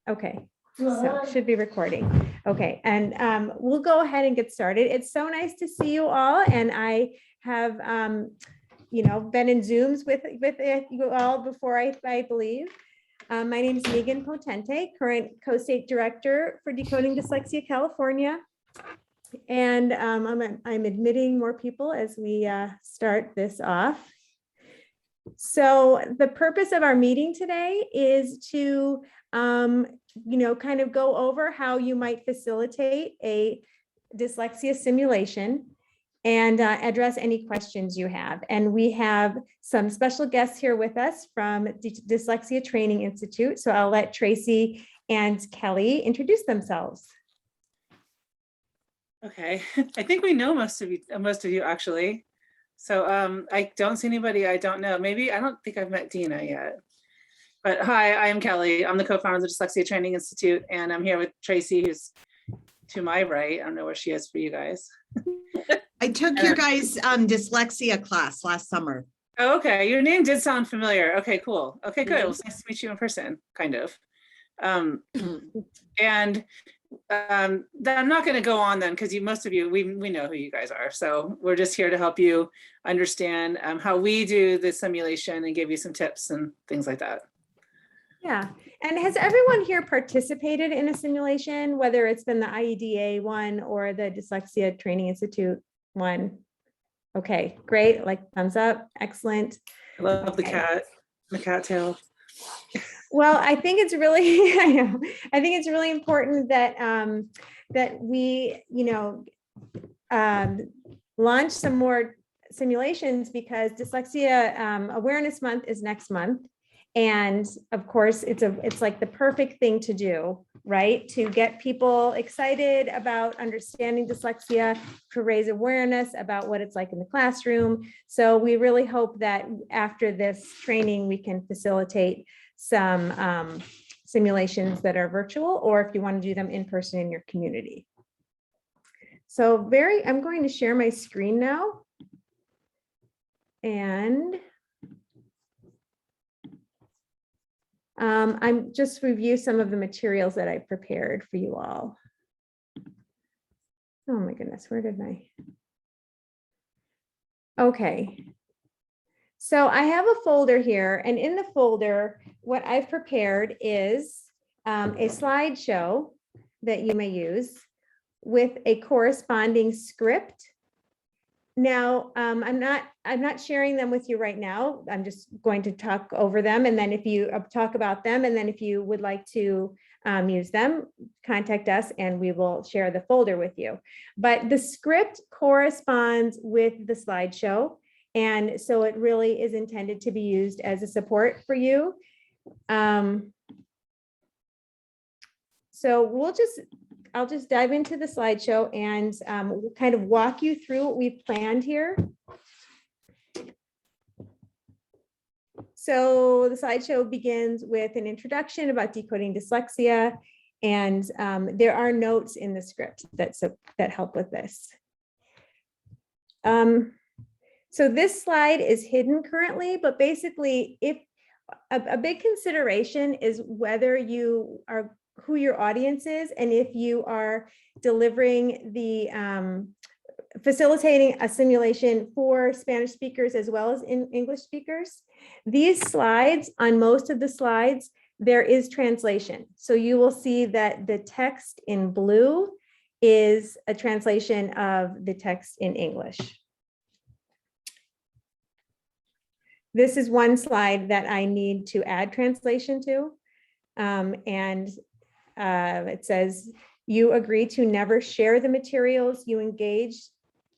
Okay, so it should be recording. Okay, and we'll go ahead and get started. It's so nice to see you all, and I have been in Zooms with you all before, I believe. My name is Megan Potente, current co-state director for Decoding Dyslexia California. And I'm admitting more people as we start this off. So the purpose of our meeting today is to, kind of go over how you might facilitate a dyslexia simulation and address any questions you have. And we have some special guests here with us from Dyslexia Training Institute. So I'll let Tracy and Kelly introduce themselves. Okay, I think we know most of you actually. So I don't see anybody I don't know. Maybe I don't think I've met Dina yet. But hi, I am Kelly. I'm the co-founder of the Dyslexia Training Institute, and I'm here with Tracy, who's to my right. I don't know where she is for you guys. I took your guys' dyslexia class last summer. Oh, okay, your name did sound familiar. Okay, cool. Okay, good. Well, it's nice to meet you in person, kind of. And I'm not going to go on then, because most of you, we know who you guys are. So we're just here to help you understand how we do the simulation and give you some tips and things like that. Yeah, and has everyone here participated in a simulation, whether it's been the IEDA one or the Dyslexia Training Institute one? Okay, great, like thumbs up, excellent. I love the cat tail. Well, I think it's really, I think it's really important that that we, launch some more simulations, because Dyslexia Awareness Month is next month. And of course, it's like the perfect thing to do, right? To get people excited about understanding dyslexia, to raise awareness about what it's like in the classroom. So we really hope that after this training, we can facilitate some simulations that are virtual, or if you want to do them in person in your community. So I'm going to share my screen now. And I'm just review some of the materials that I prepared for you all. Oh my goodness, where did okay. So I have a folder here, and in the folder, what I've prepared is a slideshow that you may use with a corresponding script. Now, I'm not sharing them with you right now. I'm just going to talk over them, and then if you talk about them, and then if you would like to use them, contact us and we will share the folder with you. But the script corresponds with the slideshow, and so it really is intended to be used as a support for you. So I'll just dive into the slideshow and we'll kind of walk you through what we've planned here. So the slideshow begins with an introduction about decoding dyslexia, and there are notes in the script that help with this. So this slide is hidden currently, but basically, if a big consideration is whether you are who your audience is, and if you are delivering facilitating a simulation for Spanish speakers as well as in English speakers. These slides, on most of the slides, there is translation. So you will see that the text in blue is a translation of the text in English. This is one slide that I need to add translation to. It says, you agree to never share the materials you engaged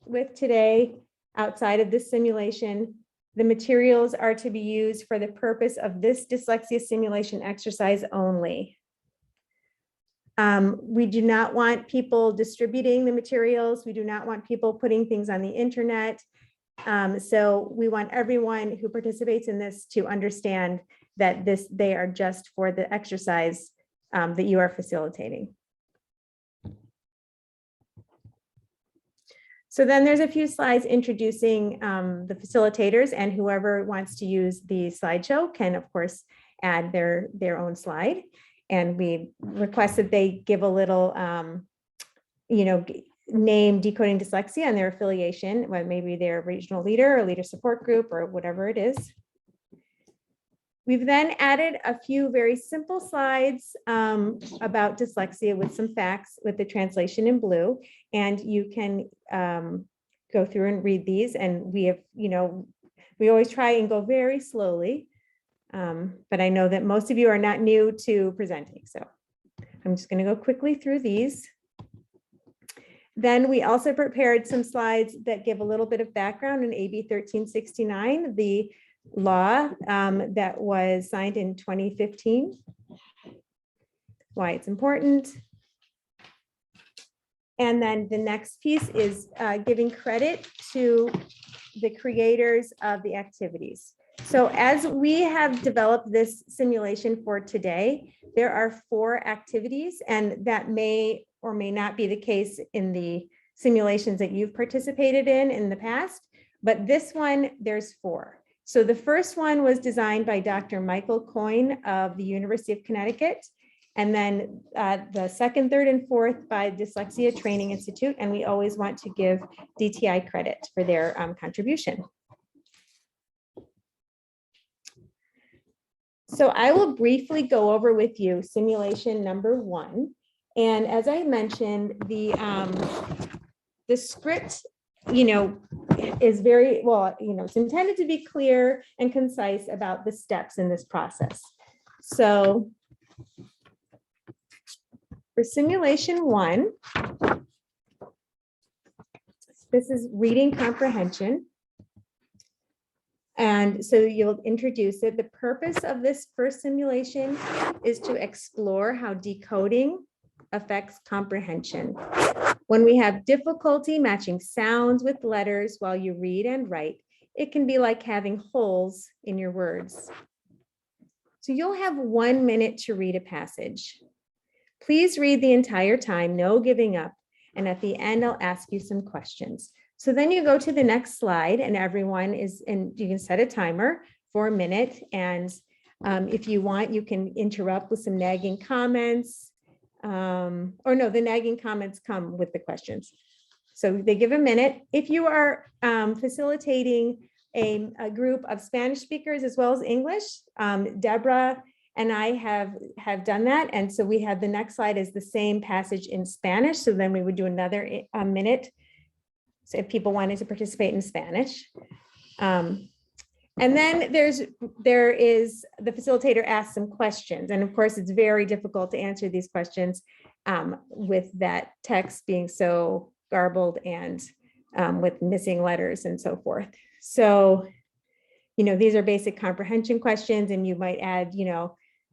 with today outside of this simulation. The materials are to be used for the purpose of this dyslexia simulation exercise only. We do not want people distributing the materials. We do not want people putting things on the internet. So we want everyone who participates in this to understand that they are just for the exercise that you are facilitating. So then there's a few slides introducing the facilitators, and whoever wants to use the slideshow can, of course, add their own slide. And we requested they give a little, name Decoding Dyslexia and their affiliation, when maybe they're a regional leader or leader support group or whatever it is. We've then added a few very simple slides about dyslexia with some facts with the translation in blue. And you can go through and read these. And we have, we always try and go very slowly. But I know that most of you are not new to presenting. So I'm just going to go quickly through these. Then we also prepared some slides that give a little bit of background in AB 1369, the law that was signed in 2015, why it's important. And then the next piece is giving credit to the creators of the activities. So as we have developed this simulation for today, there are 4 activities, and that may or may not be the case in the simulations that you've participated in the past, but this one, there's 4. So the first one was designed by Dr. Michael Coyne of the University of Connecticut, and then the second, third, and fourth by Dyslexia Training Institute, and we always want to give DTI credit for their contribution. So I will briefly go over with you simulation number 1. And as I mentioned, the script, is very, well, it's intended to be clear and concise about the steps in this process. So for simulation 1, this is reading comprehension. And so you'll introduce it. The purpose of this first simulation is to explore how decoding affects comprehension. When we have difficulty matching sounds with letters while you read and write, it can be like having holes in your words. So you'll have 1 minute to read a passage. Please read the entire time, no giving up. And at the end, I'll ask you some questions. So then you go to the next slide, and everyone is, and you can set a timer for a minute. And if you want, you can interrupt with some nagging comments. Or no, the nagging comments come with the questions. So they give a minute. If you are facilitating a group of Spanish speakers as well as English, Deborah and I have done that. And so we have the next slide is the same passage in Spanish. So then we would do another minute. So if people wanted to participate in Spanish. And then there is the facilitator asks some questions. And of course, it's very difficult to answer these questions with that text being so garbled and with missing letters and so forth. So, these are basic comprehension questions, and you might add,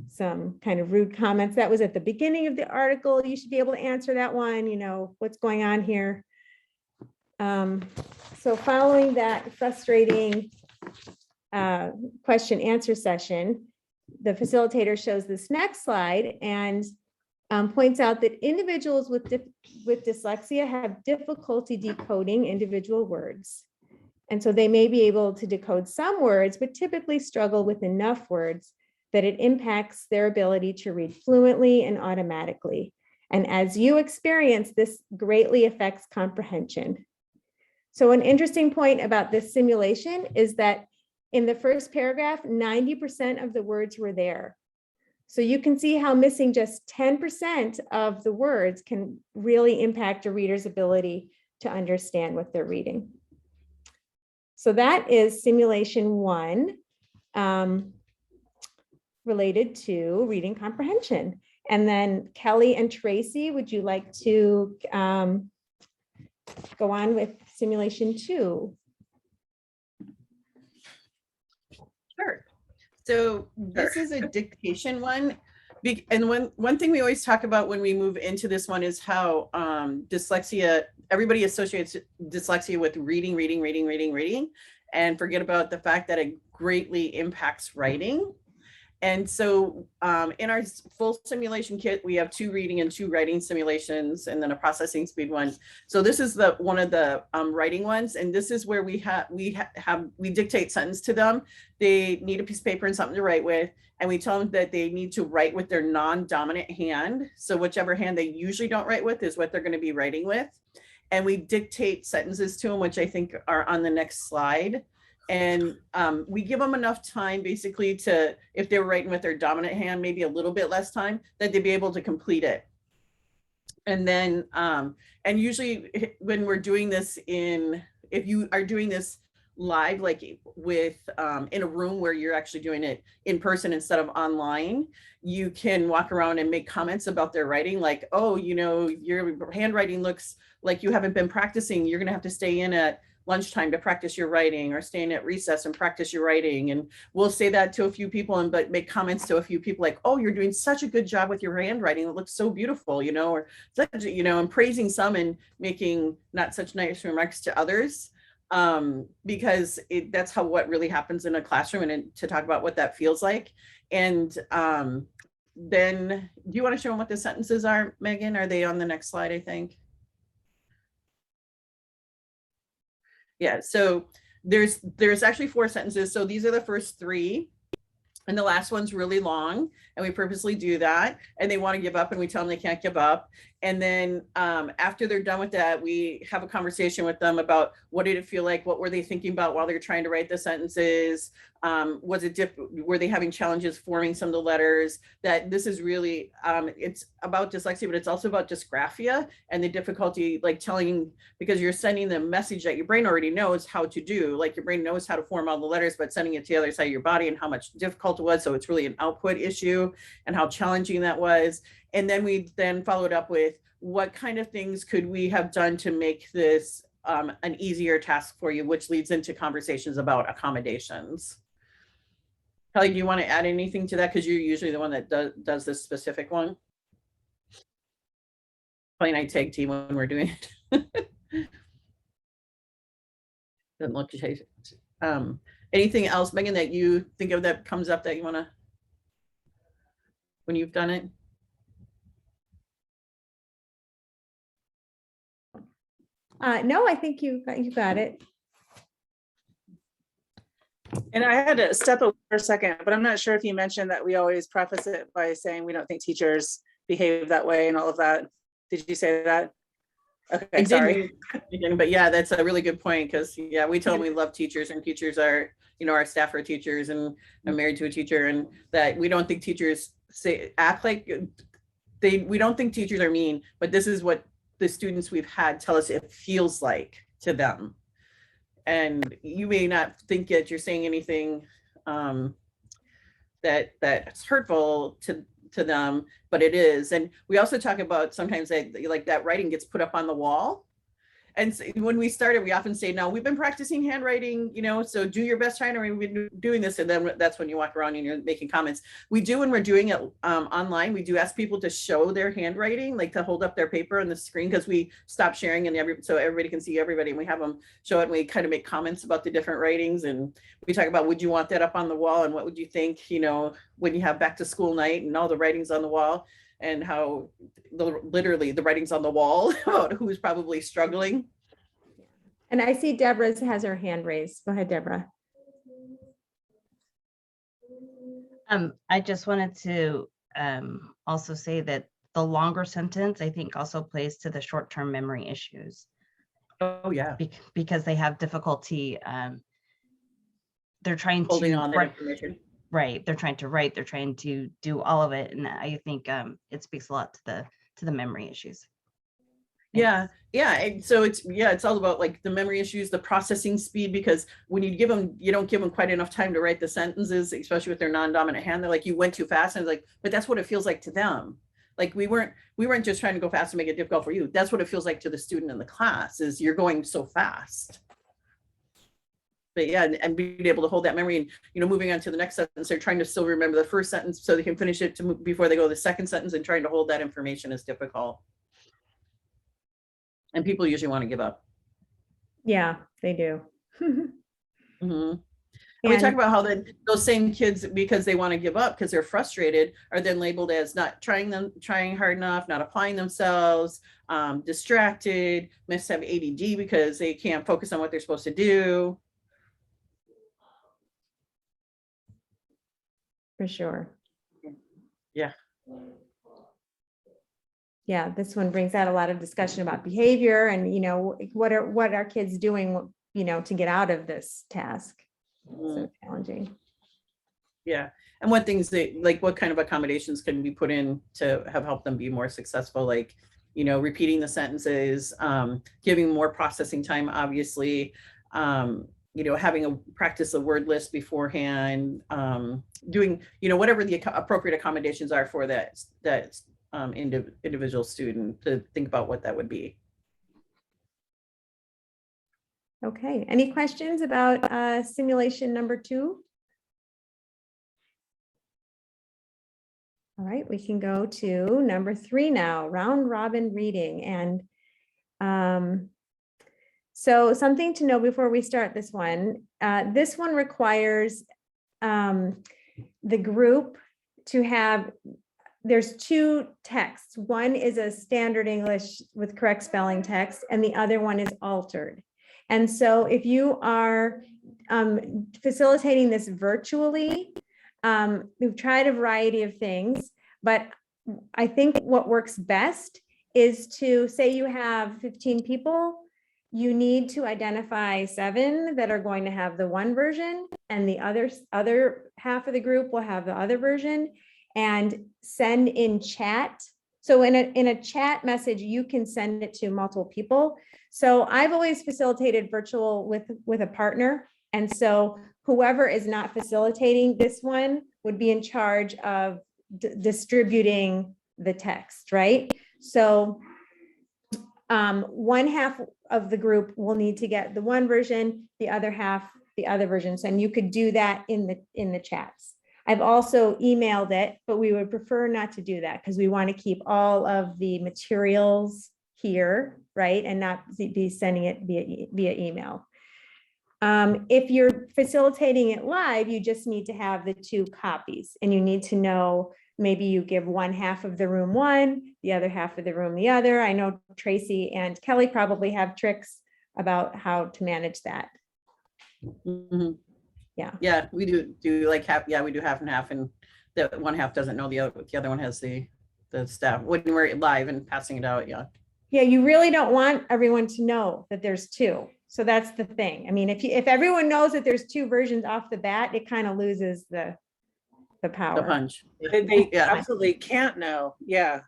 some kind of rude comments. That was at the beginning of the article. You should be able to answer that one, what's going on here. So following that frustrating question answer session, the facilitator shows this next slide and points out that individuals with dyslexia have difficulty decoding individual words. And so they may be able to decode some words, but typically struggle with enough words that it impacts their ability to read fluently and automatically. And as you experience, this greatly affects comprehension. So an interesting point about this simulation is that in the first paragraph, 90% of the words were there. So you can see how missing just 10% of the words can really impact a reader's ability to understand what they're reading. So that is simulation 1 related to reading comprehension. And then Kelly and Tracy, would you like to go on with simulation 2? Sure. So this is a dictation one. And one thing we always talk about when we move into this one is how dyslexia, everybody associates dyslexia with reading, and forget about the fact that it greatly impacts writing. And so in our full simulation kit, we have 2 reading and 2 writing simulations, and then a processing speed one. So this is the one of the writing ones, and this is where we dictate sentence to them. They need a piece of paper and something to write with, and we tell them that they need to write with their non-dominant hand. So whichever hand they usually don't write with is what they're going to be writing with. And we dictate sentences to them, which I think are on the next slide. And we give them enough time basically to, if they're writing with their dominant hand, maybe a little bit less time, that they'd be able to complete it. And then, and usually when we're doing this if you are doing this live, like with, in a room where you're actually doing it in person instead of online, you can walk around and make comments about their writing, like, oh, you know, your handwriting looks like you haven't been practicing. You're gonna have to stay in at lunchtime to practice your writing, or staying at recess and practice your writing. And we'll say that to a few people, and but make comments to a few people like, oh, you're doing such a good job with your handwriting. It looks so beautiful, you know, or, you know, and praising some and making not such nice remarks to others. Because that's how what really happens in a classroom, and to talk about what that feels like. And then do you want to show them what the sentences are, Megan? Are they on the next slide, I think? Yeah, so there's actually 4 sentences. So these are the first 3. And the last one's really long, and we purposely do that. And they want to give up, and we tell them they can't give up. And then after they're done with that, we have a conversation with them about what did it feel like? What were they thinking about while they're trying to write the sentences? Were they having challenges forming some of the letters? That this is really, it's about dyslexia, but it's also about dysgraphia and the difficulty, like telling, because you're sending the message that your brain already knows how to do. Like your brain knows how to form all the letters, but sending it to the other side of your body, and how much difficult it was. So it's really an output issue, and how challenging that was. And then we followed up with what kind of things could we have done to make this an easier task for you, which leads into conversations about accommodations. Kelly, do you want to add anything to that? Because you're usually the one that does this specific one. Kelly and I tag team when we're doing it. Doesn't look anything else, Megan, that you think of that comes up that you want to, when you've done it? No, I think you got it. And I had to step away for a second, but I'm not sure if you mentioned that we always preface it by saying we don't think teachers behave that way and all of that. Did you say that? Okay, sorry. But yeah, that's a really good point, because yeah, we tell them we love teachers, and teachers are, you know, our staff are teachers, and I'm married to a teacher, and that we don't think teachers act like we don't think teachers are mean, but this is what the students we've had tell us it feels like to them. And you may not think that you're saying anything that's hurtful to them, but it is. And we also talk about sometimes that writing gets put up on the wall. And so when we started, we often say, no, we've been practicing handwriting, you know, so do your best trying, or we've been doing this. And then that's when you walk around and you're making comments. We do, when we're doing it online, we do ask people to show their handwriting, like to hold up their paper on the screen, because we stop sharing and so everybody can see everybody, and we have them show it, and we kind of make comments about the different writings. And we talk about, would you want that up on the wall? And what would you think, you know, when you have back to school night and all the writings on the wall, and how literally the writing's on the wall about who's probably struggling. And I see Deborah has her hand raised. Go ahead, Deborah. I just wanted to also say that the longer sentence, I think, also plays to the short-term memory issues. Oh yeah. Because they have difficulty, they're trying holding to on that information. Right, they're trying to write, they're trying to do all of it, and I think it speaks a lot to the memory issues. Yeah, and so it's all about like the memory issues, the processing speed, because when you don't give them quite enough time to write the sentences, especially with their non-dominant hand. They're like, you went too fast, and it's like, but that's what it feels like to them. Like we weren't just trying to go fast and make it difficult for you. That's what it feels like to the student in the class, is you're going so fast. But yeah, and being able to hold that memory, and, you know, moving on to the next sentence, they're trying to still remember the first sentence so they can finish it before they go to the second sentence, and trying to hold that information is difficult. And people usually want to give up. Yeah, they do. Mm-hmm. And we talk And- about how those same kids, because they want to give up because they're frustrated, are then labeled as not trying hard enough, not applying themselves, distracted, must have ADD because they can't focus on what they're supposed to do. For sure. Yeah. Yeah, this one brings out a lot of discussion about behavior and, you know, what are kids doing, you know, to get out of this task. So challenging. Yeah. And what things like what kind of accommodations can be put in to have helped them be more successful? Like, you know, repeating the sentences, giving more processing time, obviously, you know, having a practice a word list beforehand, doing, you know, whatever the appropriate accommodations are for that individual student, to think about what that would be. Okay, any questions about simulation number 2? All right, we can go to number 3 now, round robin reading. And so something to know before we start this one requires the group to have, there's 2 texts. One is a standard English with correct spelling text, and the other one is altered. And so if you are facilitating this virtually, we've tried a variety of things, but I think what works best is to say you have 15 people, you need to identify 7 that are going to have the one version, and the other half of the group will have the other version, and send in chat. So in a chat message, you can send it to multiple people. So I've always facilitated virtual with a partner. And so whoever is not facilitating this one would be in charge of distributing the text, right? So one half of the group will need to get the one version, the other half, the other versions. And you could do that in the chats. I've also emailed it, but we would prefer not to do that because we want to keep all of the materials here, right? And not be sending it via email. If you're facilitating it live, you just need to have the 2 copies, and you need to know, maybe you give one half of the room one, the other half of the room the other. I know Tracy and Kelly probably have tricks about how to manage that. Mm-hmm. Yeah, we do like half. Yeah, we do half and half, and the one half doesn't know the other one has the staff when we're live and passing it out. Yeah, you really don't want everyone to know that there's 2. So that's the thing. I mean, if everyone knows that there's 2 versions off the bat, it kind of loses the power. The punch. They absolutely can't know. Yeah.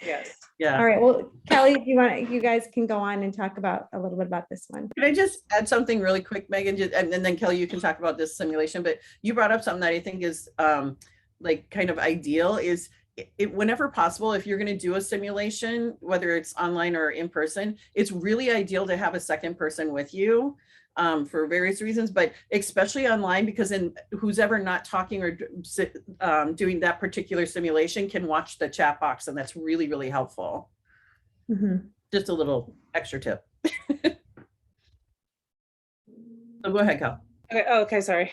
Yes. Yeah. All right. Well, Kelly, if you guys can go on and talk about a little bit about this one. Can I just add something really quick, Megan? And then Kelly, you can talk about this simulation, but you brought up something that I think is like kind of ideal is whenever possible, if you're going to do a simulation, whether it's online or in person, it's really ideal to have a second person with you for various reasons, but especially online, because then who's ever not talking or doing that particular simulation can watch the chat box, and that's really, really helpful. Mm-hmm. Just a little extra tip. So go ahead, Cal. Okay, okay, sorry.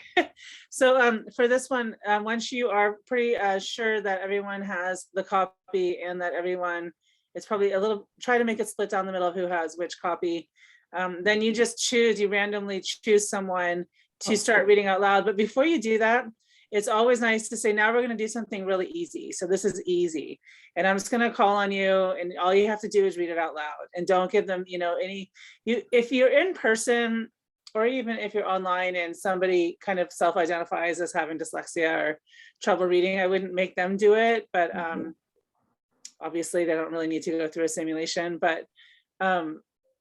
So for this one, once you are pretty sure that everyone has the copy and that everyone, it's probably a little, try to make it split down the middle of who has which copy. Then you just you randomly choose someone to start reading out loud. But before you do that, it's always nice to say, now we're going to do something really easy. So this is easy. And I'm just going to call on you, and all you have to do is read it out loud, and don't give them, if you're in person, or even if you're online and somebody kind of self-identifies as having dyslexia or trouble reading, I wouldn't make them do it. But obviously they don't really need to go through a simulation, but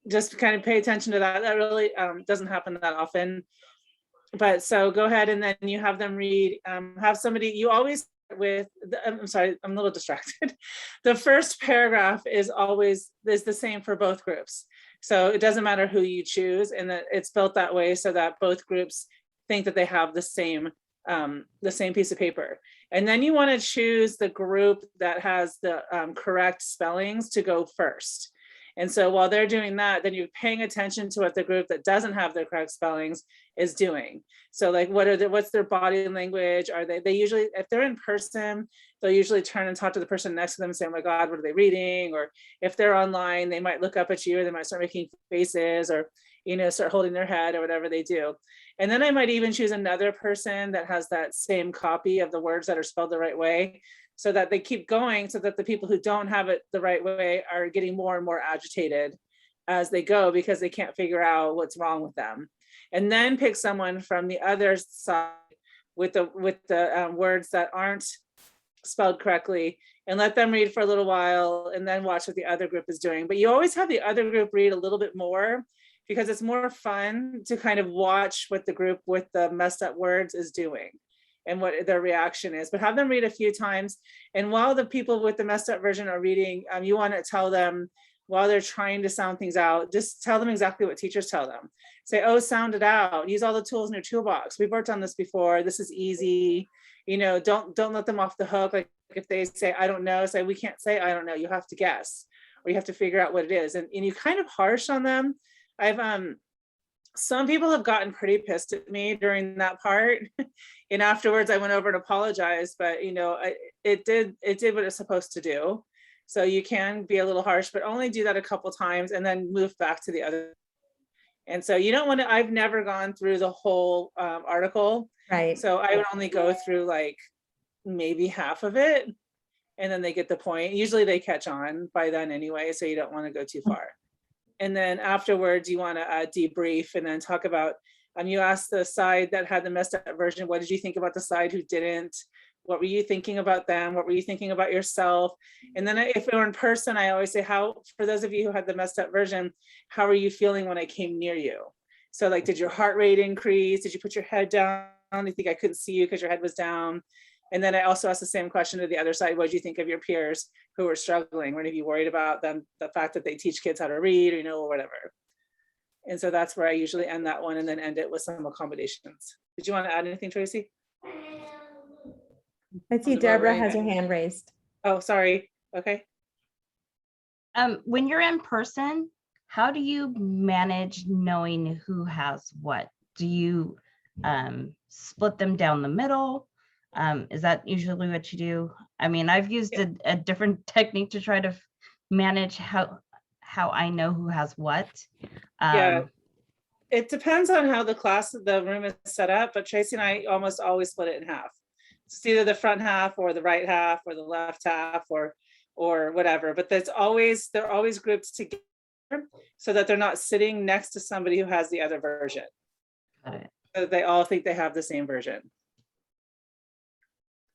just kind of pay attention to that. That really doesn't happen that often. But so go ahead, and then you have them read, have somebody, you always with, I'm sorry, I'm a little distracted. The first paragraph is the same for both groups. So it doesn't matter who you choose, and that it's built that way so that both groups think that they have the same piece of paper. And then you want to choose the group that has the correct spellings to go first. And so while they're doing that, then you're paying attention to what the group that doesn't have their correct spellings is doing. So like, what's their body language? Are they usually, if they're in person, they'll usually turn and talk to the person next to them and say, oh my God, what are they reading? Or if they're online, they might look up at you, or they might start making faces, or, you know, start holding their head, or whatever they do. And then I might even choose another person that has that same copy of the words that are spelled the right way, so that they keep going, so that the people who don't have it the right way are getting more and more agitated as they go, because they can't figure out what's wrong with them. And then pick someone from the other side with the words that aren't spelled correctly, and let them read for a little while, and then watch what the other group is doing. But you always have the other group read a little bit more, because it's more fun to kind of watch what the group with the messed up words is doing and what their reaction is. But have them read a few times. And while the people with the messed up version are reading, you want to tell them, while they're trying to sound things out, just tell them exactly what teachers tell them. Say, oh, sound it out. Use all the tools in your toolbox. We've worked on this before. This is easy. You know, don't let them off the hook. Like if they say, I don't know, say, we can't say, I don't know. You have to guess, or you have to figure out what it is. And you kind of harsh on them. Some people have gotten pretty pissed at me during that part. And afterwards I went over and apologized, but you know, it did what it's supposed to do. So you can be a little harsh, but only do that a couple times and then move back to the other. And so you don't want to, I've never gone through the whole article. Right. So I would only go through like maybe half of it, and then they get the point. Usually they catch on by then anyway, so you don't want to go too far. And then afterwards you want to debrief and then talk about, you asked the side that had the messed up version, what did you think about the side who didn't? What were you thinking about them? What were you thinking about yourself? And then if we're in person, I always say, for those of you who had the messed up version, how are you feeling when I came near you? So like, did your heart rate increase? Did you put your head down? Do you think I couldn't see you because your head was down? And then I also asked the same question to the other side. What did you think of your peers who were struggling? Were any of you worried about them, the fact that they teach kids how to read, or, you know, or whatever? And so that's where I usually end that one, and then end it with some accommodations. Did you want to add anything, Tracy? I see Deborah has her hand raised. Oh, sorry. Okay. When you're in person, how do you manage knowing who has what? Do you split them down the middle? Is that usually what you do? I mean, I've used a different technique to try to manage how I know who has what. Yeah, it depends on how the room is set up, but Tracy and I almost always split it in half. It's either the front half or the right half or the left half or whatever, but they're always grouped together so that they're not sitting next to somebody who has the other version. Got it. So they all think they have the same version.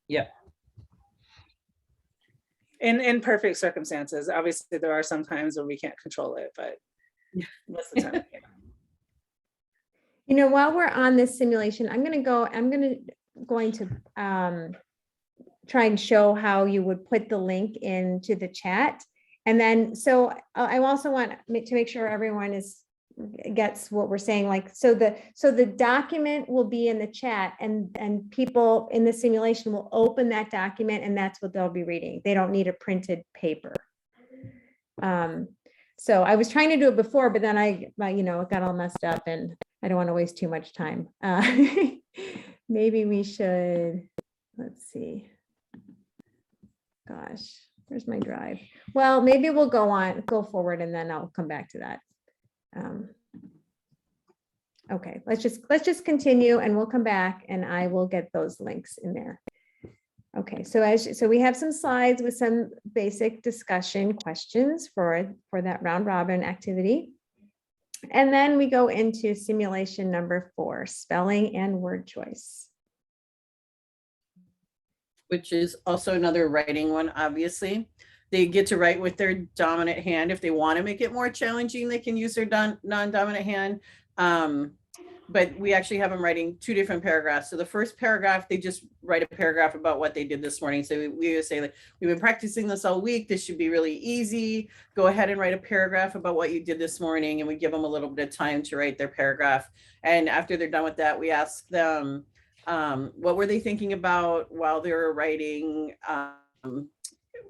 Yeah. In perfect circumstances. Obviously there are some times when we can't control it, but most of the time, yeah. You know, while we're on this simulation, I'm going to try and show how you would put the link into the chat. And then, so I also want to make sure everyone gets what we're saying. Like, so the document will be in the chat, and people in the simulation will open that document, and that's what they'll be reading. They don't need a printed paper. So I was trying to do it before, but then it got all messed up, and I don't want to waste too much time. Maybe we should, let's see. Gosh, where's my drive? Well, maybe we'll go forward, and then I'll come back to that. Okay, let's just continue, and we'll come back, and I will get those links in there. Okay, so we have some slides with some basic discussion questions for that round robin activity. And then we go into simulation number 4, spelling and word choice. Which is also another writing one, obviously. They get to write with their dominant hand. If they want to make it more challenging, they can use their non-dominant hand. But we actually have them writing 2 different paragraphs. So the first paragraph, they just write a paragraph about what they did this morning. So we would say, like, we've been practicing this all week. This should be really easy. Go ahead and write a paragraph about what you did this morning. And we give them a little bit of time to write their paragraph. And after they're done with that, we ask them, what were they thinking about while they were writing?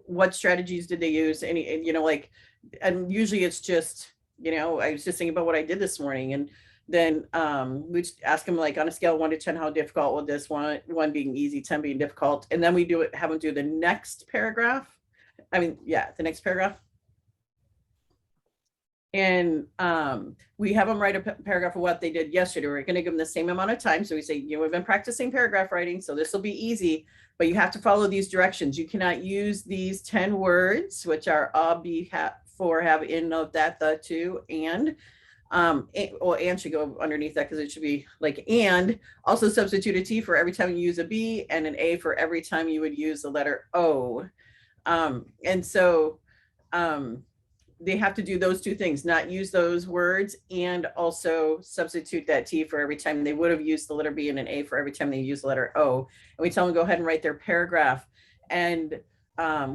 What strategies did they use? Any, like, and usually it's just, I was just thinking about what I did this morning, and then we just ask them like on a scale of 1 to 10, how difficult was this one, 1 being easy, 10 being difficult. And then we have them do the next paragraph. The next paragraph. And we have them write a paragraph of what they did yesterday. We're going to give them the same amount of time. So we say, we've been practicing paragraph writing, so this will be easy, but you have to follow these directions. You cannot use these 10 words, which are be, for, have, in, of, that, the, to, and should go underneath that because it should be like, and also substitute a T for every time you use a B and an A for every time you would use the letter O. And so they have to do those two things, not use those words and also substitute that T for every time they would have used the letter B and an A for every time they use the letter O. And we tell them to go ahead and write their paragraph. And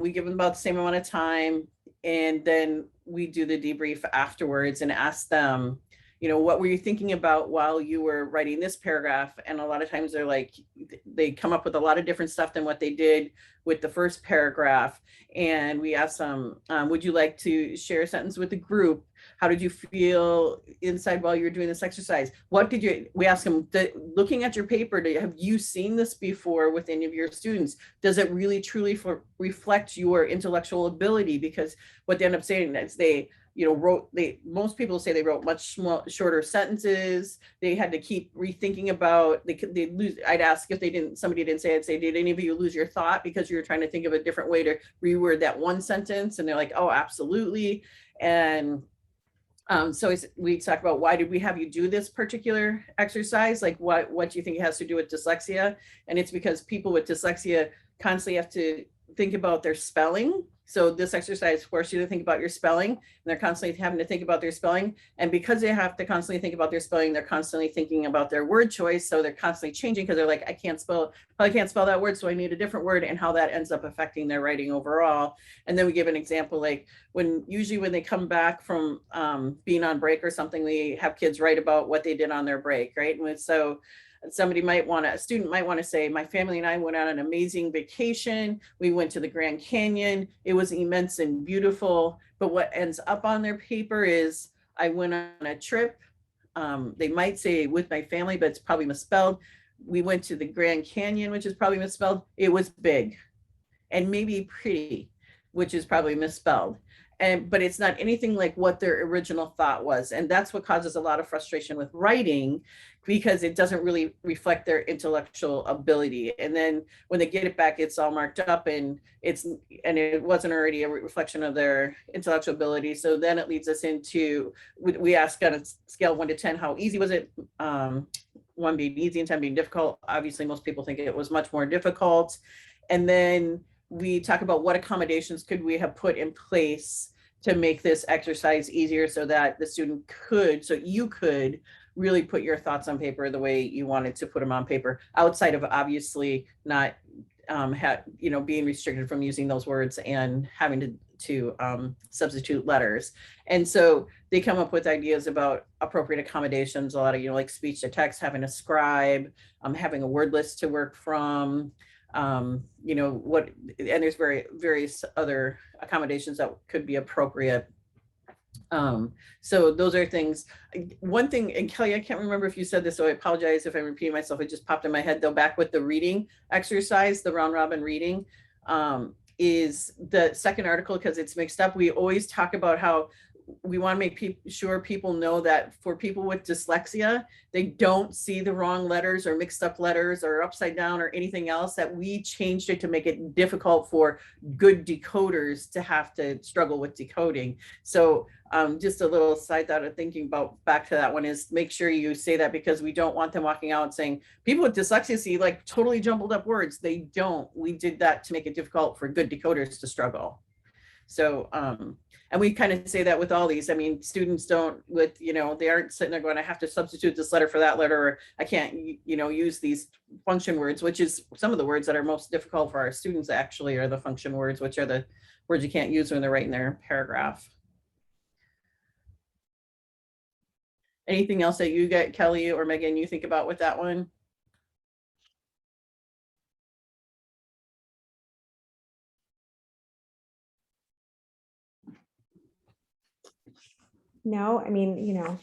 we give them about the same amount of time. And then we do the debrief afterwards and ask them, what were you thinking about while you were writing this paragraph? And a lot of times they come up with a lot of different stuff than what they did with the first paragraph. And we ask them, would you like to share a sentence with the group? How did you feel inside while you were doing this exercise? We ask them, looking at your paper, have you seen this before with any of your students? Does it really truly reflect your intellectual ability? Because what they end up saying is most people say they wrote much shorter sentences. They had to keep rethinking about, they lose. I'd ask if somebody didn't say, I'd say, did any of you lose your thought because you were trying to think of a different way to reword that one sentence? And they're like, oh, absolutely. And so we talk about, why did we have you do this particular exercise? Like what do you think it has to do with dyslexia? And it's because people with dyslexia constantly have to think about their spelling. So this exercise forces you to think about your spelling, and they're constantly having to think about their spelling. And because they have to constantly think about their spelling, they're constantly thinking about their word choice. So they're constantly changing because they're like, I can't spell that word, so I need a different word, and how that ends up affecting their writing overall. And then we give an example, like usually when they come back from being on break or something, we have kids write about what they did on their break, right? And so a student might want to say, my family and I went on an amazing vacation. We went to the Grand Canyon. It was immense and beautiful. But what ends up on their paper is, I went on a trip. They might say with my family, but it's probably misspelled. We went to the Grand Canyon, which is probably misspelled. It was big and maybe pretty, which is probably misspelled. But it's not anything like what their original thought was. And that's what causes a lot of frustration with writing, because it doesn't really reflect their intellectual ability. And then when they get it back, it's all marked up, and it wasn't already a reflection of their intellectual ability. So then it leads us into, we ask on a scale of 1 to 10, how easy was it? 1 being easy and 10 being difficult. Obviously, most people think it was much more difficult. And then we talk about what accommodations could we have put in place to make this exercise easier, so that you could really put your thoughts on paper the way you wanted to put them on paper, outside of obviously not being restricted from using those words and having to substitute letters. And so they come up with ideas about appropriate accommodations, a lot of like speech to text, having a scribe, having a word list to work from, and there's various other accommodations that could be appropriate. So those are things. One thing, and Kelly, I can't remember if you said this, so I apologize if I'm repeating myself. It just popped in my head though, back with the reading exercise, the round robin reading, is the second article, because it's mixed up. We always talk about how we want to make sure people know that for people with dyslexia, they don't see the wrong letters or mixed up letters or upside down or anything else, that we changed it to make it difficult for good decoders to have to struggle with decoding. So just a little side thought of thinking about back to that one is, make sure you say that, because we don't want them walking out and saying, people with dyslexia see like totally jumbled up words. They don't. We did that to make it difficult for good decoders to struggle. So, and we kind of say that with all these. I mean, students don't, they aren't sitting there going, I have to substitute this letter for that letter, or I can't, use these function words, which is some of the words that are most difficult for our students actually are the function words, which are the words you can't use when they're writing their paragraph. Anything else that you get, Kelly or Megan, you think about with that one? No, I mean,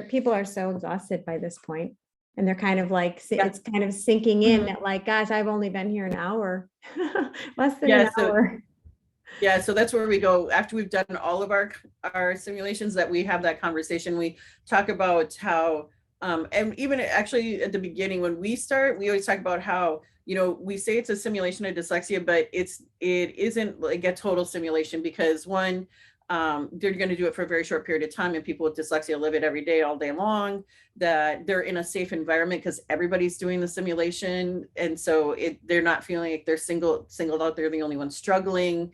people are so exhausted by this point, and they're kind of like, it's kind of sinking in that like, gosh, I've only been here an hour, less than an hour. Yeah, so that's where we go after we've done all of our simulations, that we have that conversation. We talk about how, and even actually at the beginning when we start, we always talk about how, we say it's a simulation of dyslexia, but it isn't like a total simulation, because one, they're going to do it for a very short period of time, and people with dyslexia live it every day, all day long, that they're in a safe environment because everybody's doing the simulation. And so they're not feeling like they're singled out, they're the only one struggling.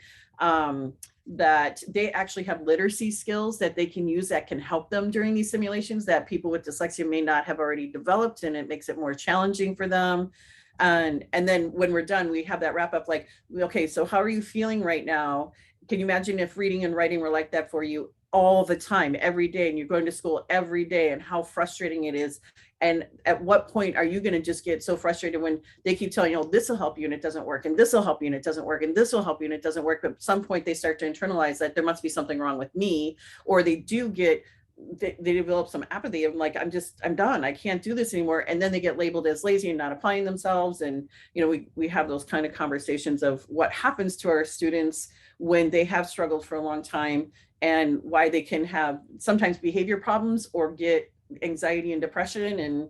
That they actually have literacy skills that they can use that can help them during these simulations that people with dyslexia may not have already developed, and it makes it more challenging for them. And then when we're done, we have that wrap up like, okay, so how are you feeling right now? Can you imagine if reading and writing were like that for you all the time, every day, and you're going to school every day, and how frustrating it is? And at what point are you going to just get so frustrated when they keep telling you, oh, this will help you and it doesn't work, and this will help you and it doesn't work, and this will help you and it doesn't work. But at some point they start to internalize that there must be something wrong with me, or they develop some apathy of like, I'm done, I can't do this anymore. And then they get labeled as lazy and not applying themselves. And, we have those kind of conversations of what happens to our students when they have struggled for a long time, and why they can have sometimes behavior problems or get anxiety and depression, and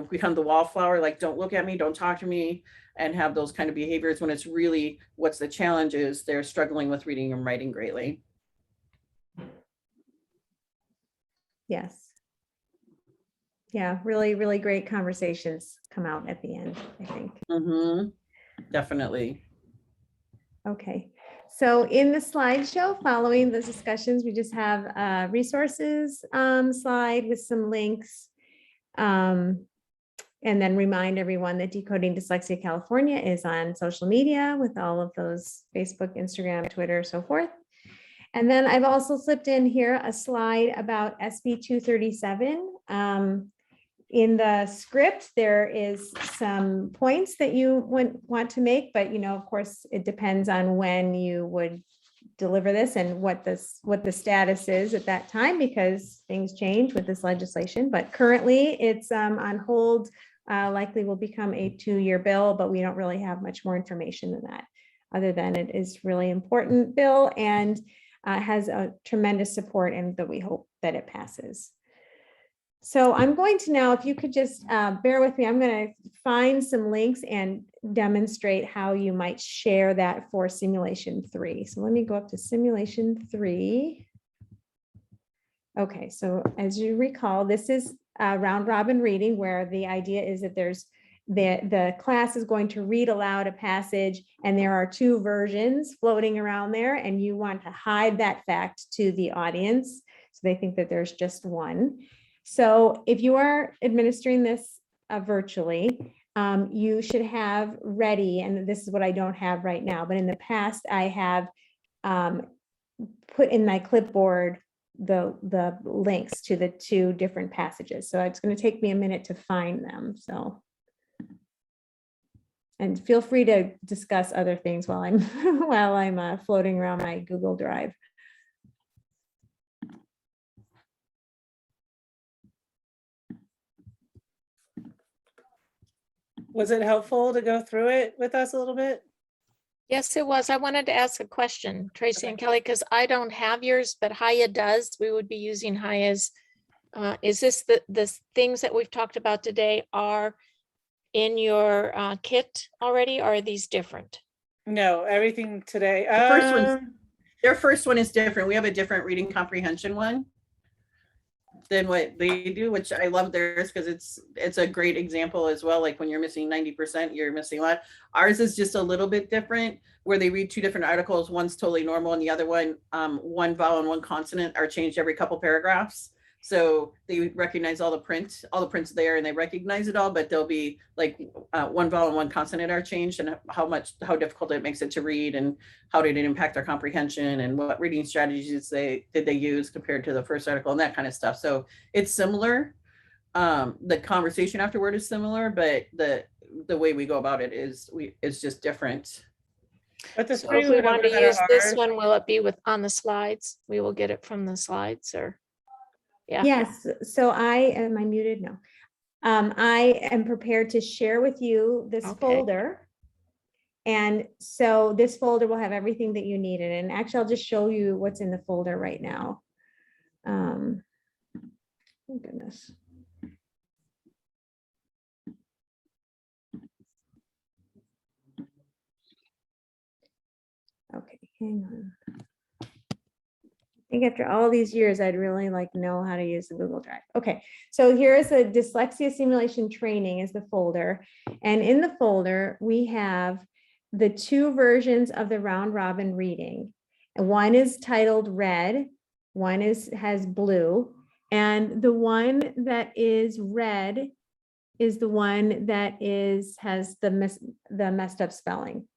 become the wallflower, like don't look at me, don't talk to me, and have those kind of behaviors, when it's really what's the challenge is they're struggling with reading and writing greatly. Yes. Yeah, really, really great conversations come out at the end, I think. Definitely. Okay. So in the slideshow following the discussions, we just have a resources slide with some links. And then remind everyone that Decoding Dyslexia California is on social media with all of those: Facebook, Instagram, Twitter, so forth. And then I've also slipped in here a slide about SB 237. In the script, there is some points that you want to make, but of course, it depends on when you would deliver this and what the status is at that time, because things change with this legislation. But currently it's on hold, likely will become a 2-year bill, but we don't really have much more information than that, other than it is really important bill and has a tremendous support, and that we hope that it passes. So I'm going to now, if you could just bear with me, I'm going to find some links and demonstrate how you might share that for simulation 3. So let me go up to simulation 3. Okay, so as you recall, this is round robin reading, where the idea is that there's the class is going to read aloud a passage, and there are 2 versions floating around there, and you want to hide that fact to the audience, so they think that there's just one. So if you are administering this virtually, you should have ready, and this is what I don't have right now, but in the past I have put in my clipboard the links to the 2 different passages. So it's going to take me a minute to find them. So, and feel free to discuss other things while I'm floating around my Google Drive. Was it helpful to go through it with us a little bit? Yes, it was. I wanted to ask a question, Tracy and Kelly, because I don't have yours, but Haya does. We would be using Haya's. Is this the things that we've talked about today are in your kit already, or are these different? No, everything today. Their first one is different. We have a different reading comprehension one than what they do, which I love theirs because it's a great example as well. Like when you're missing 90%, you're missing a lot. Ours is just a little bit different, where they read 2 different articles. One's totally normal, and the other one, one vowel and one consonant are changed every couple paragraphs. So they recognize all the prints there, and they recognize it all, but there'll be like one vowel and one consonant are changed, and how difficult it makes it to read, and how did it impact their comprehension, and what reading strategies did they use compared to the first article, and that kind of stuff. So it's similar. The conversation afterward is similar, but the way we go about it is just different. But the So if we want to use this one, will it be on the slides? We will get it from the slides, or? Yeah. Yes, so am I muted? No. I am prepared to share with you this Okay. folder. And so this folder will have everything that you needed. And actually, I'll just show you what's in the folder right now. Oh goodness. Okay, hang on. I think after all these years, I'd really like know how to use the Google Drive. Okay, so here is a dyslexia simulation training is the folder. And in the folder, we have the 2 versions of the round robin reading. And one is titled red, one has blue. And the one that is red is the one that has the messed up spelling.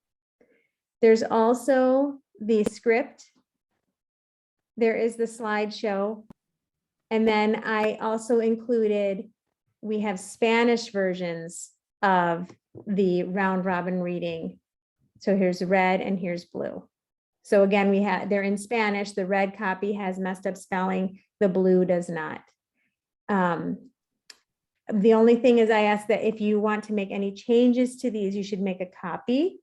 There's also the script. There is the slideshow. And then I also included, we have Spanish versions of the round robin reading. So here's red and here's blue. So again, they're in Spanish. The red copy has messed up spelling. The blue does not. The only thing is I ask that if you want to make any changes to these, you should make a copy.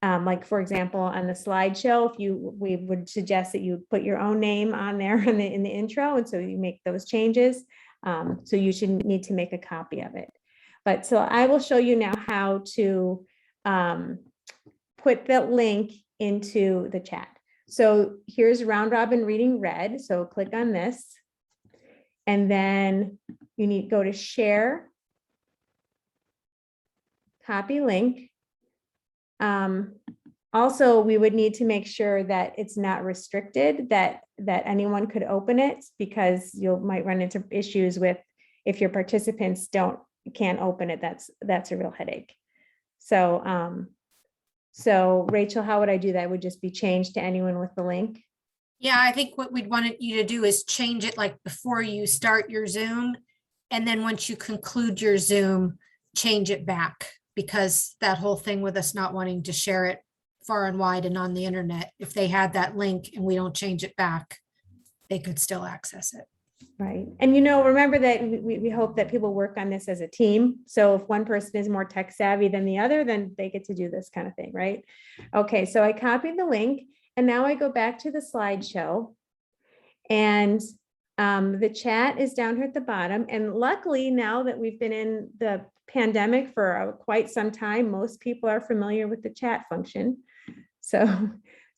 Like for example, on the slideshow, we would suggest that you put your own name on there in the intro, and so you make those changes. So you should need to make a copy of it. But so I will show you now how to put the link into the chat. So here's round robin reading red. So click on this, and then you need to go to share, copy link. Also, we would need to make sure that it's not restricted, that anyone could open it, because you might run into issues with if your participants can't open it. That's a real headache. So so Rachel, how would I do that? Would just be changed to anyone with the link? Yeah, I think what we'd want you to do is change it like before you start your Zoom. And then once you conclude your Zoom, change it back, because that whole thing with us not wanting to share it far and wide and on the internet, if they had that link and we don't change it back, they could still access it. Right. And remember that we hope that people work on this as a team. So if one person is more tech savvy than the other, then they get to do this kind of thing, right? Okay, so I copied the link, and now I go back to the slideshow, and the chat is down here at the bottom. And luckily, now that we've been in the pandemic for quite some time, most people are familiar with the chat function.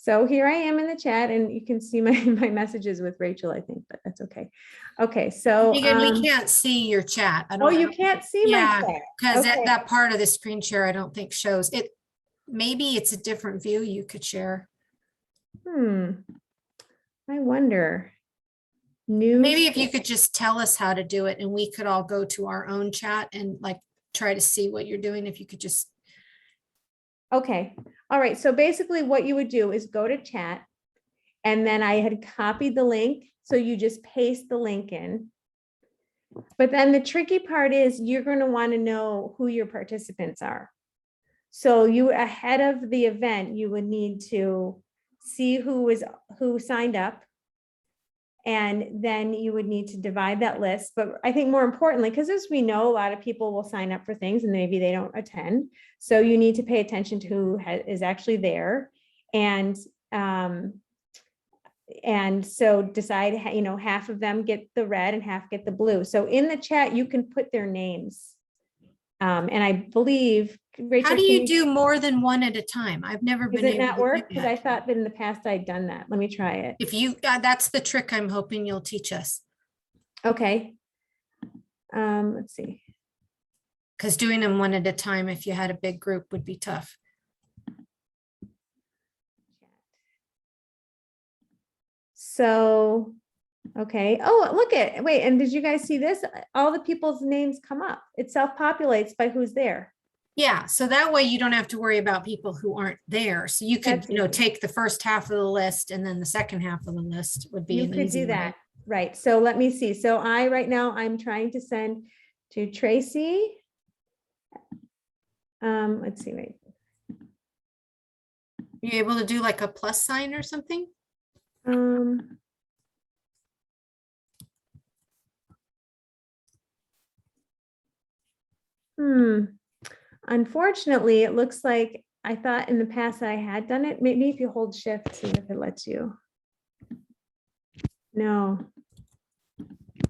So here I am in the chat, and you can see my messages with Rachel, I think, but that's okay. Okay, so Megan, we can't see your chat. I oh, don't you know. can't see my Yeah, chat. because Okay. that part of the screen share, I don't think shows it. Maybe it's a different view you could share. I wonder. News. Maybe if you could just tell us how to do it, and we could all go to our own chat and like try to see what you're doing. If you could just. Okay. All right. So basically what you would do is go to chat, and then I had copied the link. So you just paste the link in. But then the tricky part is you're going to want to know who your participants are. So you, ahead of the event, you would need to see who signed up. And then you would need to divide that list. But I think more importantly, because as we know, a lot of people will sign up for things and maybe they don't attend. So you need to pay attention to who is actually there. And so decide, half of them get the red and half get the blue. So in the chat, you can put their names. And I believe, Rachel, How do you do more than one at a time? I've never been does it able not to do work? Because I that. thought that in the past I'd done that. Let me try it. If you, that's the trick I'm hoping you'll teach us. Okay. Let's see. Because doing them one at a time, if you had a big group, would be tough. So, okay. Oh, wait, and did you guys see this? All the people's names come up. It self-populates by who's there. Yeah, so that way you don't have to worry about people who aren't there. So you could, That's easy. take the first half of the list, and then the second half of the list would be You an could easy do way. that. Right. So let me see. So right now I'm trying to send to Tracy. Let's see, wait. You able to do like a plus sign or something? Unfortunately, it looks like I thought in the past I had done it. Maybe if you hold shift, see if it lets you. No.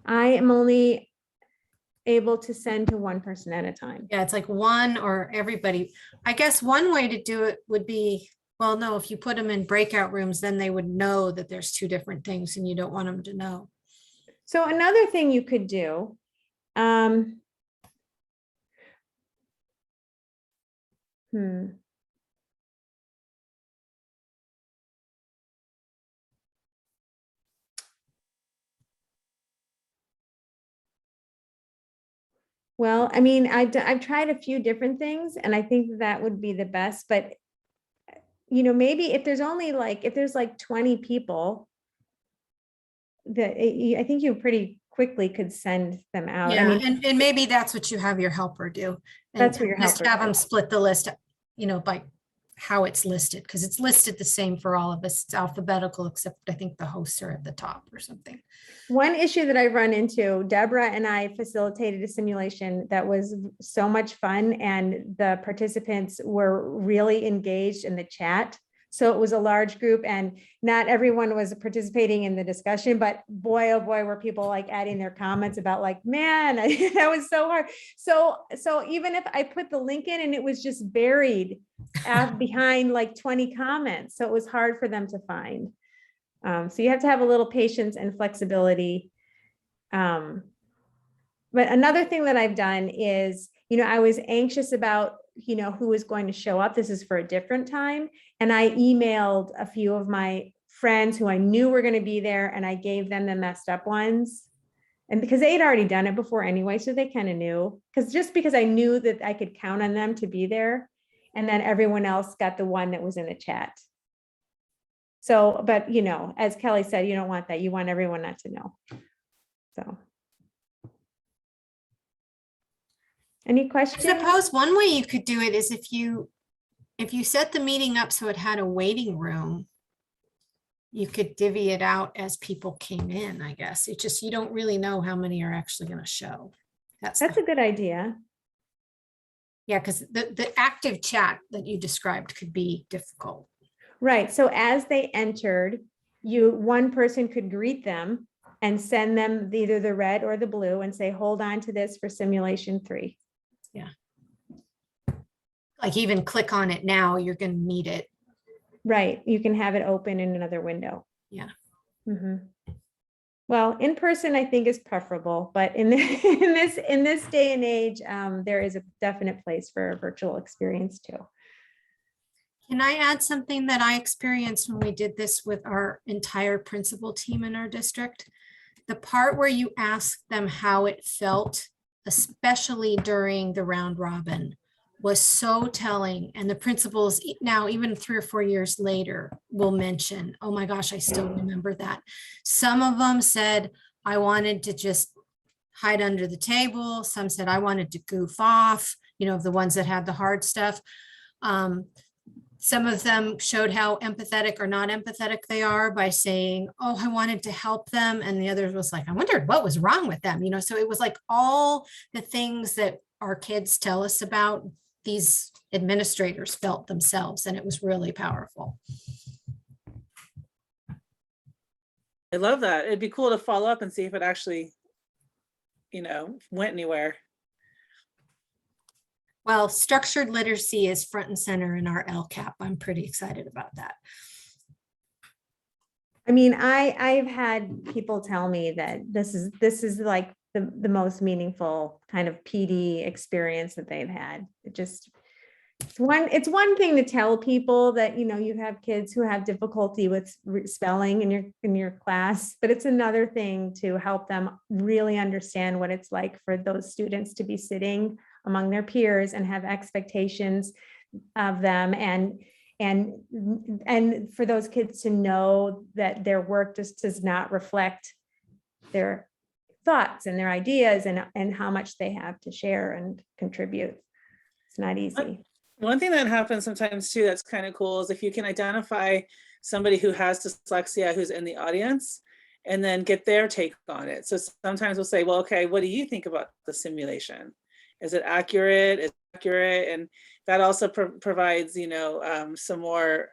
I am only able to send to one person at a time. Yeah, it's like one or everybody. I guess one way to do it would be, well, no, if you put them in breakout rooms, then they would know that there's two different things and you don't want them to know. So another thing you could do, Well, I mean, I've tried a few different things and I think that would be the best, but maybe if there's only if there's like 20 people, that I think you pretty quickly could send them out. Yeah, I mean, and maybe that's what you have your helper do. And That's what your just helper have them does. split the list, by how it's listed, because it's listed the same for all of us. It's alphabetical, except I think the hosts are at the top or something. one issue that I've run into, Deborah and I facilitated a simulation that was so much fun and the participants were really engaged in the chat. So it was a large group and not everyone was participating in the discussion, but boy, oh boy, were people adding their comments about man, that was so hard. So even if I put the link in and it was just buried behind 20 comments, so it was hard for them to find. So you have to have a little patience and flexibility. But another thing that I've done is, I was anxious about, who was going to show up. This is for a different time. And I emailed a few of my friends who I knew were going to be there and I gave them the messed up ones. And because they'd already done it before anyway, so they kind of knew, because I knew that I could count on them to be there. And then everyone else got the one that was in the chat. So, but as Kelly said, you don't want that. You want everyone not to know. So. Any I questions? suppose one way you could do it is if you set the meeting up so it had a waiting room, you could divvy it out as people came in, I guess. It's just, you don't really know how many are actually going to show. That's a good idea. Yeah, because the active chat that you described could be difficult. Right. So as they entered, one person could greet them and send them either the red or the blue and say, hold on to this for simulation 3. Yeah. Like even click on it now, you're going to need it. Right. You can have it open in another window. Yeah. Well, in person, I think is preferable, but in this day and age, there is a definite place for a virtual experience too. Can I add something that I experienced when we did this with our entire principal team in our district? The part where you asked them how it felt, especially during the round robin, was so telling. And the principals now, even 3 or 4 years later, will mention, oh my gosh, I still remember that. Some of them said, I wanted to just hide under the table. Some said, I wanted to goof off, the ones that had the hard stuff. Some of them showed how empathetic or not empathetic they are by saying, oh, I wanted to help them. And the others was like, I wondered what was wrong with them. So it was like all the things that our kids tell us about, these administrators felt themselves, and it was really powerful. I love that. It'd be cool to follow up and see if it actually, went anywhere. Well, structured literacy is front and center in our LCAP. I'm pretty excited about that. I mean, I've had people tell me that this is like the most meaningful kind of PD experience that they've had. It's one thing to tell people that, you have kids who have difficulty with spelling in your class, but it's another thing to help them really understand what it's like for those students to be sitting among their peers and have expectations of them, and for those kids to know that their work just does not reflect their thoughts and their ideas and how much they have to share and contribute. It's not easy. One thing that happens sometimes too that's kind of cool is if you can identify somebody who has dyslexia who's in the audience and then get their take on it. So sometimes we'll say, well, okay, what do you think about the simulation? Is it accurate? Is it accurate? And that also provides, you know, some more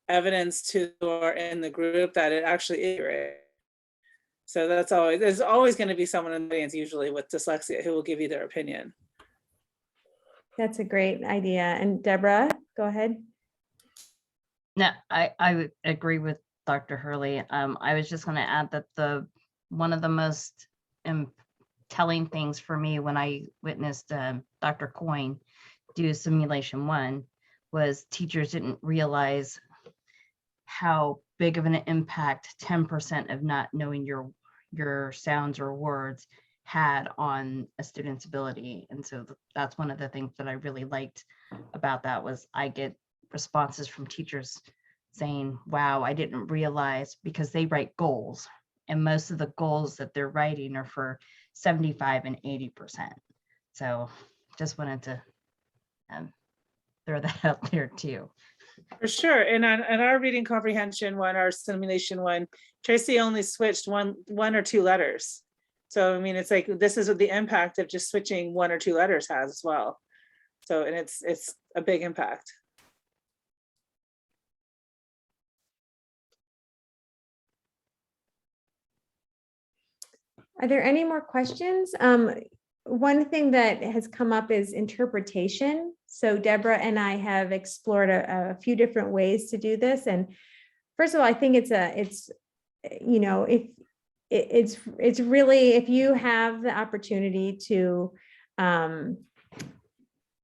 evidence to or in the group that it actually is accurate. So that's always, there's always going to be someone in the audience usually with dyslexia who will give you their opinion. That's a great idea. And Deborah, go ahead. No, I would agree with Dr. Hurley. I was just going to add that one of the most telling things for me when I witnessed Dr. Coyne do simulation 1 was teachers didn't realize how big of an impact 10% of not knowing your sounds or words had on a student's ability. And so that's one of the things that I really liked about that was I get responses from teachers saying, wow, I didn't realize, because they write goals and most of the goals that they're writing are for 75 and 80%. So just wanted to throw that out there too. For sure. And on our reading comprehension one, our simulation one, Tracy only switched one or two letters. So, I mean, it's like, this is what the impact of just switching 1 or 2 letters has as well. So, and it's a big impact. Are there any more questions? One thing that has come up is interpretation. So Deborah and I have explored a few different ways to do this. And first of all, I think it's you know, it's really, if you have the opportunity to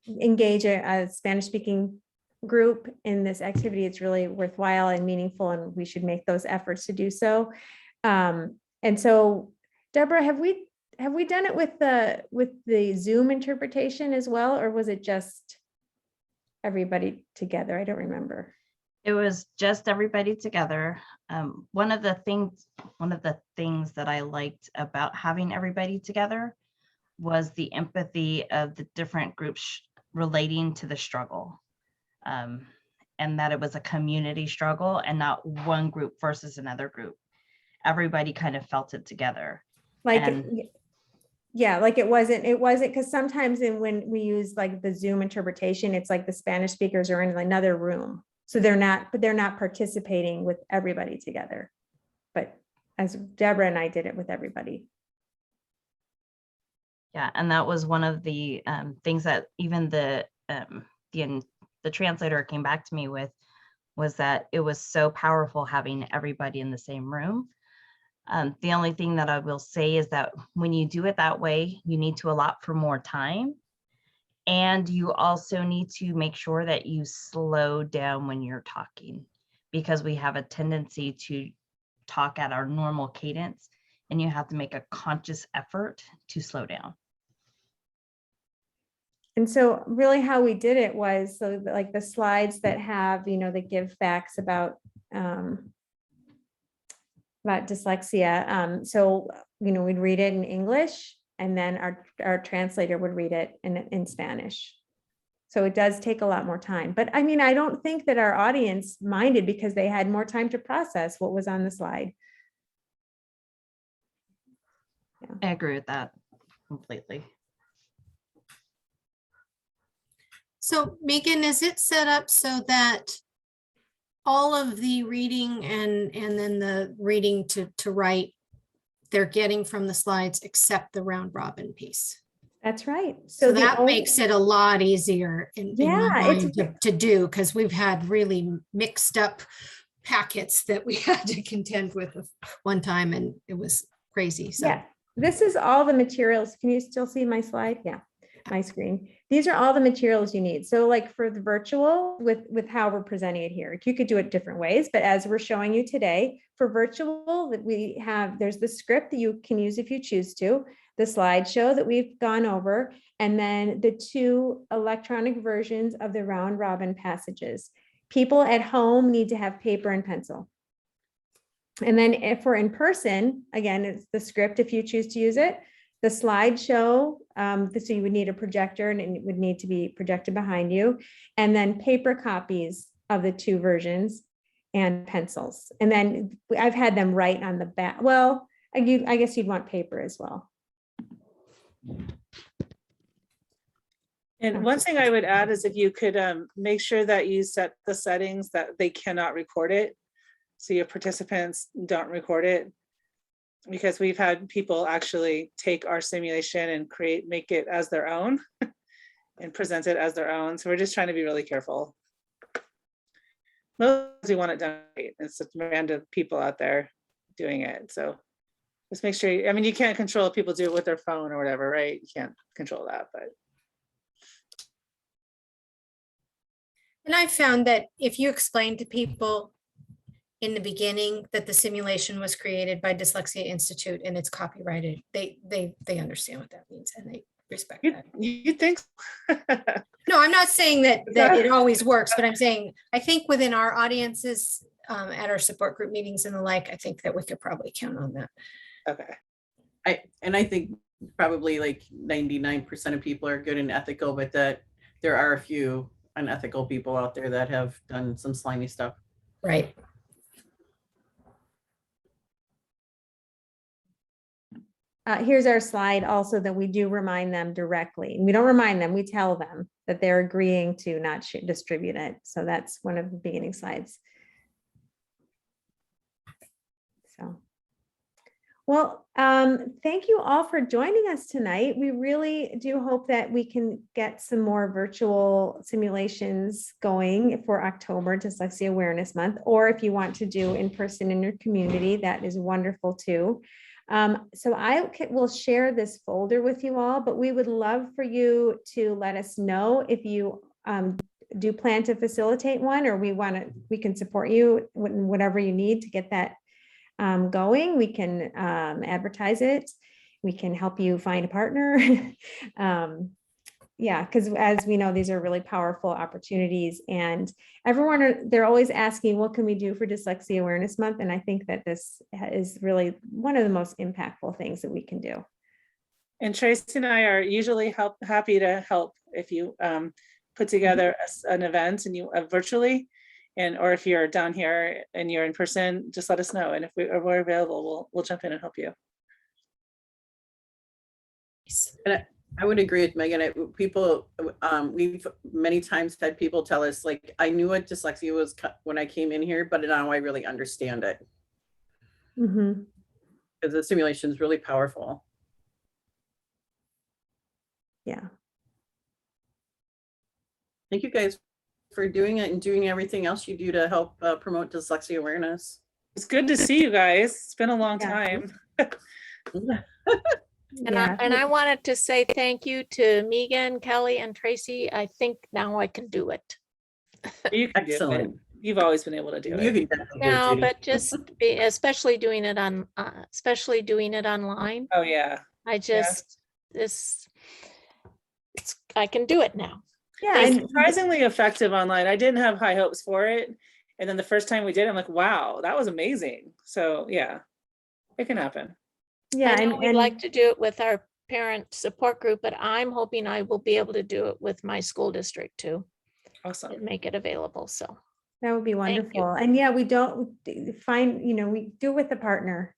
engage a Spanish speaking group in this activity, it's really worthwhile and meaningful, and we should make those efforts to do so. And so Deborah, have we done it with the Zoom interpretation as well, or was it just everybody together? I don't remember. It was just everybody together. One of the things that I liked about having everybody together was the empathy of the different groups relating to the struggle, and that it was a community struggle and not one group versus another group. Everybody kind of felt it together. Yeah, like it wasn't because sometimes when we use like the Zoom interpretation, it's like the Spanish speakers are in another room. So they're not participating with everybody together. But as Deborah and I did it with everybody. Yeah, and that was one of the things that even the translator came back to me with, was that it was so powerful having everybody in the same room. The only thing that I will say is that when you do it that way, you need to allot for more time. And you also need to make sure that you slow down when you're talking, because we have a tendency to talk at our normal cadence, and you have to make a conscious effort to slow down. And so really how we did it was, so like the slides that have, you know, that give facts about dyslexia. So, you know, we'd read it in English, and then our translator would read it in Spanish. So it does take a lot more time. But I mean, I don't think that our audience minded, because they had more time to process what was on the slide. Yeah. I agree with that completely. So Megan, is it set up so that all of the reading and then the reading to write, they're getting from the slides except the round robin piece? That's right. So that makes it a lot easier in my mind to do, because we've had really mixed up packets that we had to contend with one time, and it was crazy. So yeah, this is all the materials. Can you still see my slide? Yeah, my screen. These are all the materials you need. So like for the virtual, with how we're presenting it here, you could do it different ways, but as we're showing you today, for virtual, that we have, there's the script that you can use if you choose to, the slideshow that we've gone over, and then the 2 electronic versions of the round robin passages. People at home need to have paper and pencil. And then if we're in person, again, it's the script if you choose to use it, the slideshow, so you would need a projector, and it would need to be projected behind you, and then paper copies of the 2 versions and pencils. And then I've had them write on the back. Well, I guess you'd want paper as well. And one thing I would add is if you could make sure that you set the settings that they cannot record it. So your participants don't record it. Because we've had people actually take our simulation and make it as their own and present it as their own. So we're just trying to be really careful. Mostly want it done right. It's just random people out there doing it. So just make sure, I mean, you can't control if people do it with their phone or whatever, right? You can't control that, but. And I found that if you explain to people in the beginning that the simulation was created by Dyslexia Institute and it's copyrighted, they understand what that means and they respect that. You think? No, I'm not saying that it always works, but I'm saying, I think within our audiences, at our support group meetings and the like, I think that we could probably count on that. Okay. I think probably like 99% of people are good and ethical, but that there are a few unethical people out there that have done some slimy stuff. Right. Here's our slide also that we do remind them directly. We don't remind them, we tell them that they're agreeing to not distribute it. So that's one of the beginning slides. So, well, thank you all for joining us tonight. We really do hope that we can get some more virtual simulations going for October Dyslexia Awareness Month, or if you want to do in person in your community, that is wonderful too. So I will share this folder with you all, but we would love for you to let us know if you do plan to facilitate one, or we can support you in whatever you need to get that going. We can advertise it. We can help you find a partner. Yeah, because as we know, these are really powerful opportunities, and they're always asking, what can we do for Dyslexia Awareness Month? And I think that this is really one of the most impactful things that we can do. And Tracy and I are usually happy to help if you put together an event and you virtually, or if you're down here and you're in person, just let us know. And if we're available, we'll jump in and help you. And I would agree with Megan. We've many times had people tell us, like, I knew what dyslexia was when I came in here, but now I really understand it. Mm-hmm. Because the simulation is really powerful. Yeah. Thank you guys for doing it and doing everything else you do to help promote dyslexia awareness. It's good to see you guys. It's been a long time. And I wanted to say thank you to Megan, Kelly, and Tracy. I think now I can do it. You can Excellent. do it. You've always been able to do You it. can definitely do it, No, Judy. but just especially doing it online. Oh yeah. I can do it now. Yeah. It's And surprisingly effective online. I didn't have high hopes for it. And then the first time we did, I'm like, wow, that was amazing. So yeah, it can happen. yeah, I know and we'd like to do it with our parent support group, but I'm hoping I will be able to do it with my school district too, Awesome. and make it available. So that would be Thank you. wonderful. And yeah, we don't find, we do it with a partner.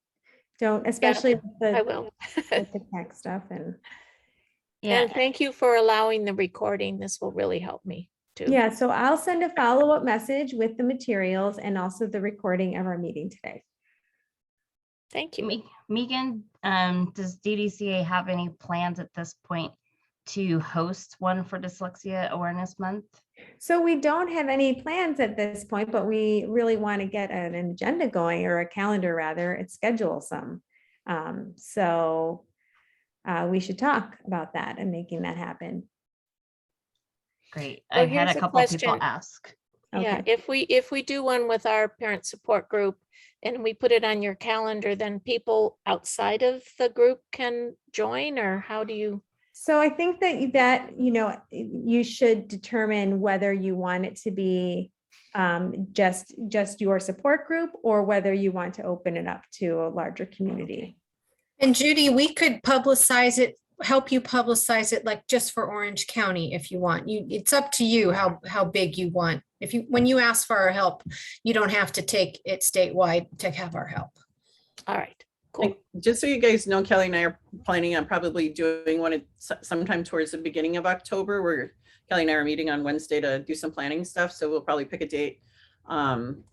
Don't, especially with I the, will. with the tech stuff and. Yeah, And thank you for allowing the recording. This will really help me too. Yeah, so I'll send a follow-up message with the materials and also the recording of our meeting today. Thank you. Megan, does DDCA have any plans at this point to host one for Dyslexia Awareness Month? So we don't have any plans at this point, but we really want to get an agenda going, or a calendar rather, and schedule some. So we should talk about that and making that happen. Great. Well, I've had here's a a couple of people question. ask. Yeah, Okay. if we do one with our parent support group and we put it on your calendar, then people outside of the group can join, or how do you? So I think that you should determine whether you want it to be just your support group, or whether you want to open it up to a larger community. And Judy, we could publicize it, help you publicize it, like just for Orange County if you want. It's up to you how big you want. When you ask for our help, you don't have to take it statewide to have our help. All right, Cool. Just so you guys know, Kelly and I are planning on probably doing one sometime towards the beginning of October, where Kelly and I are meeting on Wednesday to do some planning stuff. So we'll probably pick a date on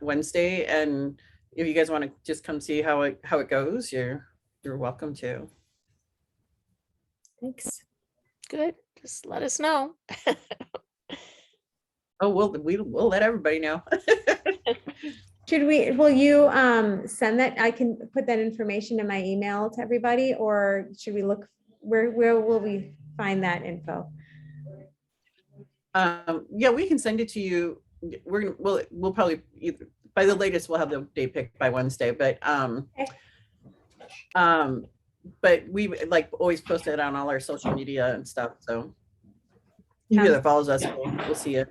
Wednesday. And if you guys want to just come see how it goes, you're welcome to. Thanks. Good. Just let us know. Oh, we'll let everybody know. Will you send that? I can put that information in my email to everybody, or should we look, where will we find that info? Yeah, we can send it to you. We'll probably either, by the latest, we'll have the day picked by Wednesday, but we like always post it on all our social media and stuff. So anybody that follows us will see it.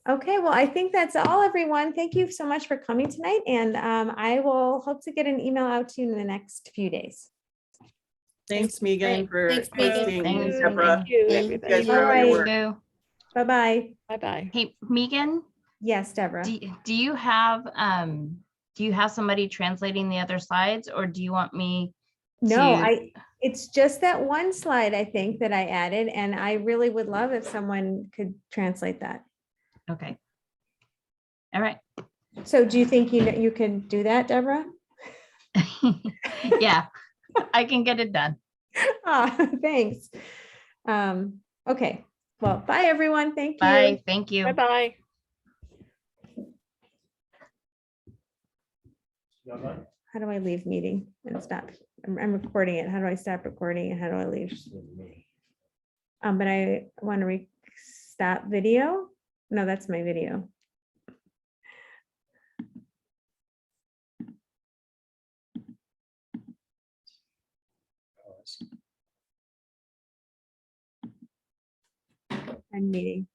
Okay, well, I think that's all, everyone. Thank you so much for coming tonight, and I will hope to get an email out to you in the next few days. Thanks, Megan, for Thanks, Megan. hosting. Thanks, Deborah. Thank you, Thank you guys everybody. for all your work. You. Bye-bye. Bye-bye. Hey, Megan, Yes, Deborah. do you have somebody translating the other slides, or do you want me No, to- it's just that one slide, I think, that I added, and I really would love if someone could translate that. Okay. All right. So do you think you can do that, Deborah? Yeah, I can get it done. Ah, thanks. Okay, well, bye, everyone. Thank you. Bye. Thank you. Bye-bye. How do I leave meeting and stop? I'm recording it. How do I stop recording and how do I leave? But I want to stop video. No, that's my video. End meeting.